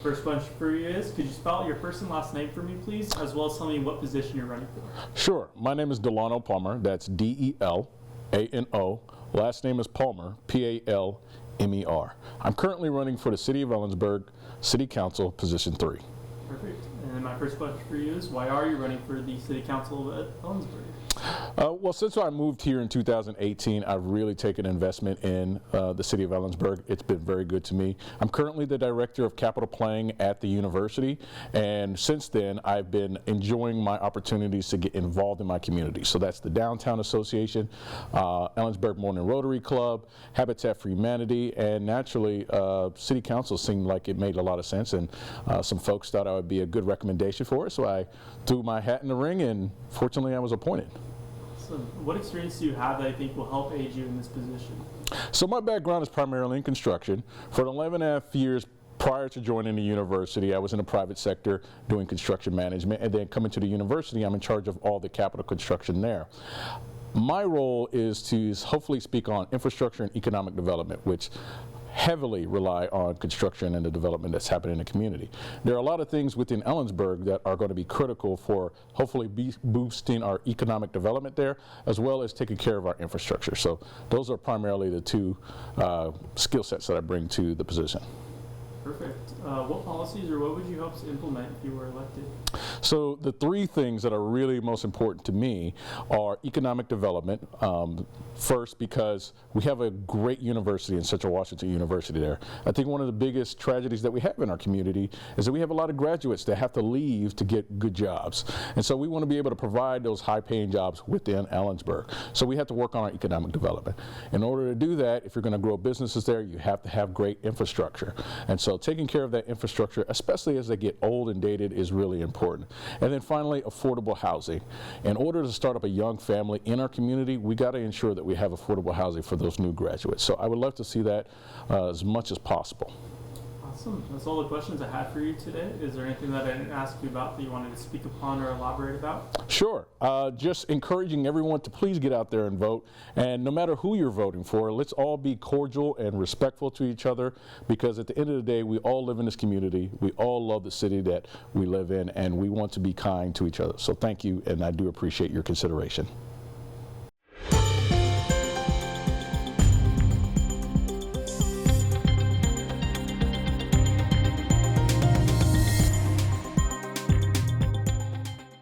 First question for you is, could you spell out your first and last name for me, please, as well as tell me what position you're running for? Sure. My name is Delano Palmer. That's D-E-L-A-N-O. Last name is Palmer, P-A-L-M-E-R. I'm currently running for the City of Ellensburg, City Council, Position 3. Perfect. And my first question for you is, why are you running for the City Council of Ellensburg? Well, since I moved here in 2018, I've really taken investment in the City of Ellensburg. It's been very good to me. I'm currently the Director of Capital Planning at the university, and since then I've been enjoying my opportunities to get involved in my community. So that's the Downtown Association, Ellensburg Morning Rotary Club, Habitat for Humanity, and naturally City Council seemed like it made a lot of sense, and some folks thought I would be a good recommendation for it, so I threw my hat in the ring, and fortunately I was appointed. So what experience do you have that I think will help aid you in this position? So my background is primarily in construction. For 11.5 years prior to joining the university, I was in the private sector doing construction management, and then coming to the university, I'm in charge of all the capital construction there. My role is to hopefully speak on infrastructure and economic development, which heavily rely on construction and the development that's happening in the community. There are a lot of things within Ellensburg that are going to be critical for hopefully boosting our economic development there, as well as taking care of our infrastructure. So those are primarily the two skill sets that I bring to the position. Perfect. What policies or what would you hope to implement if you were elected? So the three things that are really most important to me are economic development. First, because we have a great university in Central Washington University there. I think one of the biggest tragedies that we have in our community is that we have a lot of graduates that have to leave to get good jobs. And so we want to be able to provide those high-paying jobs within Ellensburg. So we have to work on our economic development. In order to do that, if you're going to grow businesses there, you have to have great infrastructure. And so taking care of that infrastructure, especially as they get old and dated, is really important. And then finally, affordable housing. In order to start up a young family in our community, we got to ensure that we have affordable housing for those new graduates. So I would love to see that as much as possible. Awesome. That's all the questions I had for you today. Is there anything that I didn't ask you about that you wanted to speak upon or elaborate about? Sure. Just encouraging everyone to please get out there and vote. And no matter who you're voting for, let's all be cordial and respectful to each other, because at the end of the day, we all live in this community. We all love the city that we live in, and we want to be kind to each other. So thank you, and I do appreciate your consideration.